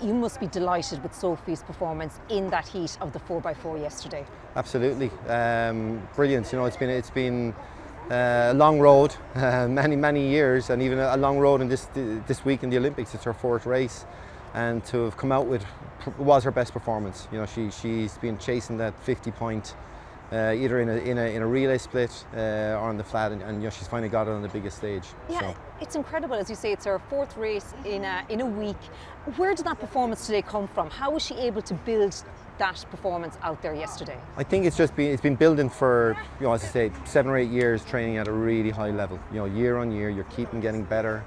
you must be delighted with Sophie's performance in that heat of the 4x4 yesterday. Absolutely, brilliant. You know, it's been a long road, many years, and even a long road in this week in the Olympics. It's her 4th race, and to have come out with was her best performance. You know, she's been chasing that 50 point. Either in a relay split or on the flat, and you know, she's finally got it on the biggest stage. Yeah, so. It's incredible, as you say. It's her 4th race in a week. Where did that performance today come from? How was she able to build that performance out there yesterday? I think it's been building for, you know, as I say, 7 or 8 years, training at a really high level. You know, year on year, you're keeping getting better,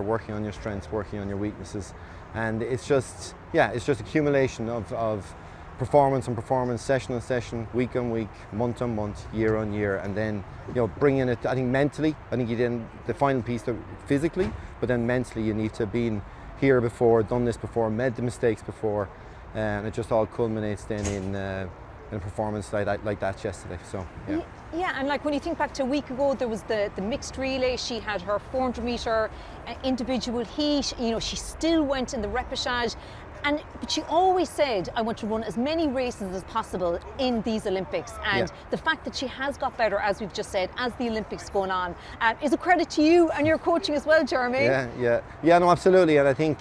working on your strengths, working on your weaknesses, and it's just accumulation of performance on performance, session on session, week on week, month on month, year on year, and then, you know, bringing it. I think mentally, you did the final piece physically, but then mentally you need to have been here before, done this before, made the mistakes before, and it just all culminates then in a performance like that yesterday. So yeah. Yeah, and like when you think back to a week ago, there was the mixed relay. She had her 400 metre individual heat. You know, she still went in the repechage. But she always said, I want to run as many races as possible in these Olympics. And the fact that she has got better, as we've just said, as the Olympics going on, is a credit to you and your coaching as well, Jeremy. Yeah, no, absolutely. And I think,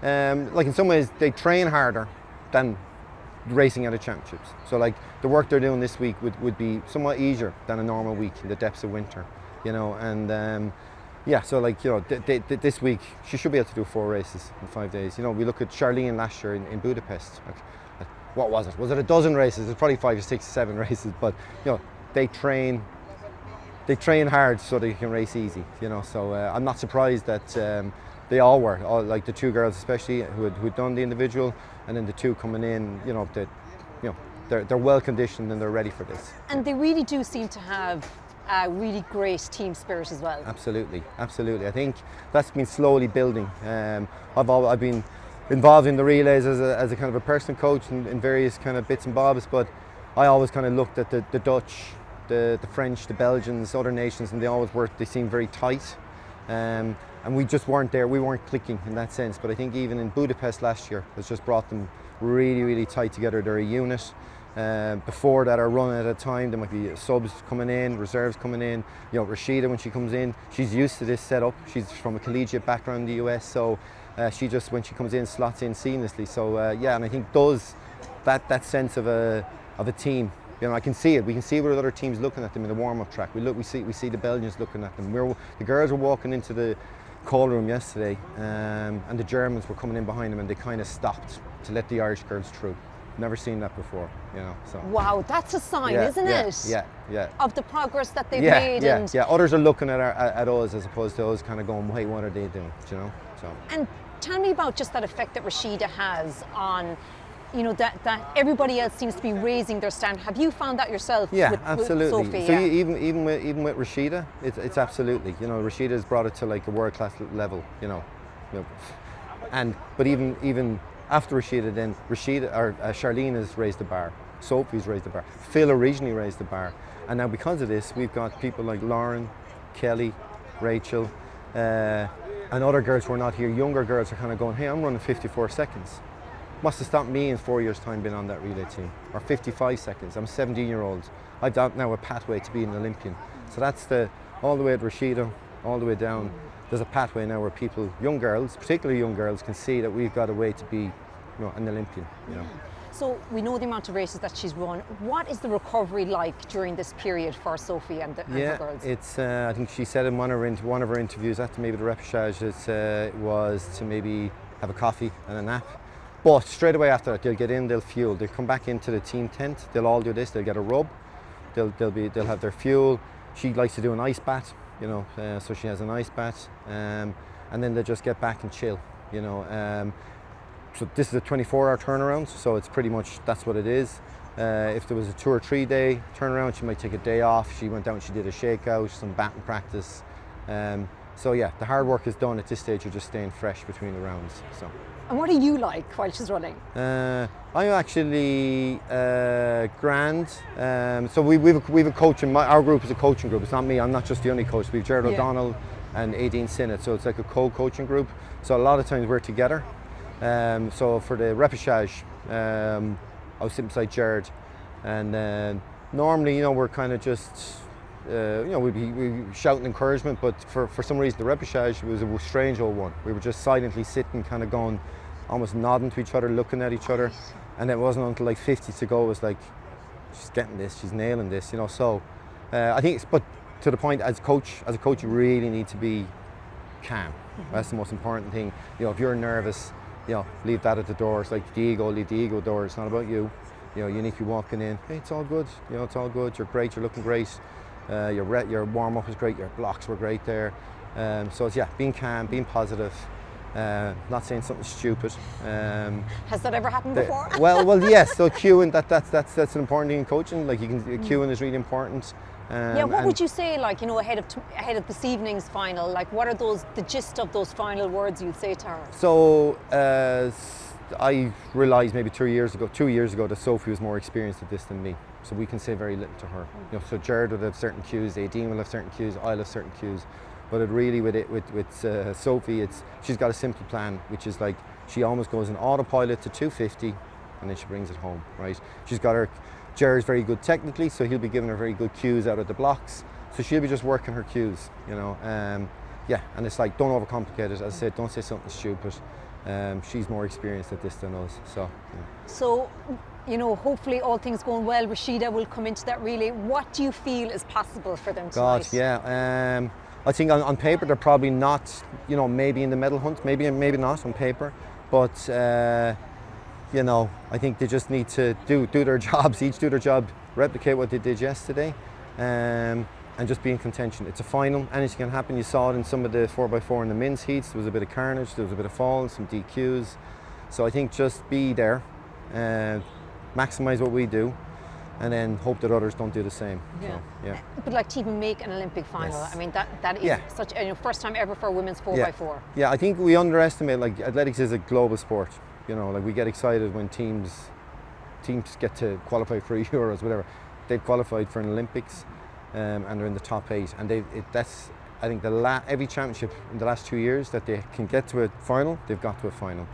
like in some ways, they train harder than racing at a championships. So like the work they're doing this week would be somewhat easier than a normal week in the depths of winter, you know. And yeah, so like, you know, this week she should be able to do 4 races in 5 days. You know, we look at Sharlene last year in Budapest. Like, what was it? Was it a dozen races? It's probably 5 or 6 or 7 races. But you know, they train hard so they can race easy. You know, so I'm not surprised that they all were. Like the 2 girls especially who'd done the individual, and then the 2 coming in. You know, they're well conditioned and they're ready for this. And they really do seem to have a really great team spirit as well. Absolutely. I think that's been slowly building. I've been involved in the relays as a kind of a personal coach in various kind of bits and bobs, but I always kind of looked at the Dutch, the French, the Belgians, other nations, and they seemed very tight. And we just weren't there. We weren't clicking in that sense. But I think even in Budapest last year, it's just brought them really tight together. They're a unit. Before that, are run at a time, there might be subs coming in, reserves coming in. You know, Rashida, when she comes in, she's used to this setup. She's from a collegiate background in the US, so she just, when she comes in, slots in seamlessly. So yeah, and I think that sense of a team. You know, I can see it. We can see what other teams looking at them in the warm-up track. We see the Belgians looking at them. The girls were walking into the call room yesterday, and the Germans were coming in behind them, and they kind of stopped to let the Irish girls through. Never seen that before, you know. So wow, that's a sign, isn't it? Yeah. Of the progress that they've made. Yeah. Others are looking at us as opposed to us kind of going, wait, what are they doing? You know. So. And tell me about just that effect that Rashida has on, you know, that everybody else seems to be raising their standard. Have you found that yourself? Yeah, absolutely. With Sophie, so even with Rashida, it's absolutely, you know, Rashida's brought it to like a world class level, you know. But even after Rashida, then Sharlene has raised the bar. Sophie's raised the bar. Phil originally raised the bar, and now because of this, we've got people like Lauren, Kelly, Rachel, and other girls who are not here. Younger girls are kind of going, hey, I'm running 54 seconds. Must have stopped me in 4 years' time being on that relay team. Or 55 seconds. I'm 17-year-old. I've got now a pathway to be an Olympian. So that's all the way at Rashida, all the way down. There's a pathway now where people, young girls, particularly young girls, can see that we've got a way to be, you know, an Olympian. You know. So we know the amount of races that she's run. What is the recovery like during this period for Sophie and the girls? It's. I think she said in one of her interviews after maybe the repechage, it was to maybe have a coffee and a nap. But straight away after that, they'll get in, they'll fuel. They'll come back into the team tent. They'll all do this. They'll get a rub. They'll have their fuel. She likes to do an ice bath, you know. So she has an ice bath, and then they'll just get back and chill, you know. So this is a 24-hour turnaround. So it's pretty much that's what it is. If there was a 2 or 3 day turnaround, she might take a day off. She went down. She did a shakeout, some batting practice. So yeah, the hard work is done at this stage. You're just staying fresh between the rounds. So. And what are you like while she's running? I'm actually grand. So we've a coaching. Our group is a coaching group. It's not me. I'm not just the only coach. We've Gerard O'Donnell and Aideen Sinnott. So it's like a co-coaching group. So a lot of times we're together. So for the repechage, I was sitting beside Jared, and normally, we're kind of just, we'd be shouting encouragement, but for some reason the repechage was a strange old one. We were just silently sitting, kind of going, almost nodding to each other, looking at each other, and it wasn't until like 50 to go, it was like, she's getting this, she's nailing this, so I think but to the point, as a coach you really need to be calm. That's the most important thing. If you're nervous, leave that at the door. It's like leave the ego door. It's not about you. You need to be walking in, hey, it's all good, it's all good, you're great, you're looking great, your warm-up was great, your blocks were great there. So it's, being calm, being positive, not saying something stupid. Has that ever happened before? Well, yes. So cueing, that's an important thing in coaching. Like cueing is really important. What would you say, like, ahead of this evening's final? Like, what are the gist of those final words you'd say to her? So I realised maybe 2 years ago that Sophie was more experienced at this than me. So we can say very little to her. So Jared would have certain cues, Aideen will have certain cues, I'll have certain cues. But it really, with Sophie, she's got a simple plan, which is like she almost goes in autopilot to 250, and then she brings it home, right? She's got Jared's very good technically, so he'll be giving her very good cues out of the blocks. So she'll be just working her cues, and it's like, don't overcomplicate it. As I said, don't say something stupid. She's more experienced at this than us, so. Yeah. So, hopefully all things going well, Rashida will come into that relay. What do you feel is possible for them tonight? I think on paper they're probably not, maybe in the medal hunt, maybe not on paper, but I think they just need to do their jobs, each do their job, replicate what they did yesterday, and just be in contention. It's a final, anything can happen. You saw it in some of the 4x4 in the men's heats. There was a bit of carnage, there was a bit of falls, some DQs. So I think just be there, maximise what we do, and then hope that others don't do the same. Yeah. But like to even make an Olympic final, yes. I mean that is such first time ever for women's 4x4. Yeah, I think we underestimate, like, athletics is a global sport. Like we get excited when teams get to qualify for Euros, whatever. They've qualified for an Olympics, and they're in the top 8. And that's I think every championship in the last 2 years that they can get to a final, they've got to a final.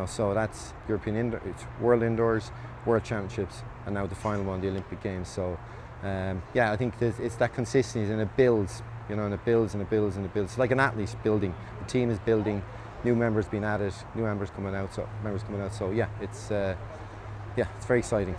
So that's European it's World Indoors, World Championships, and now the final one, the Olympic Games. So I think it's that consistency, and it builds, and it builds and it builds and it builds. It's like an athlete building. The team is building, new members being added, new members coming out. So it's it's very exciting.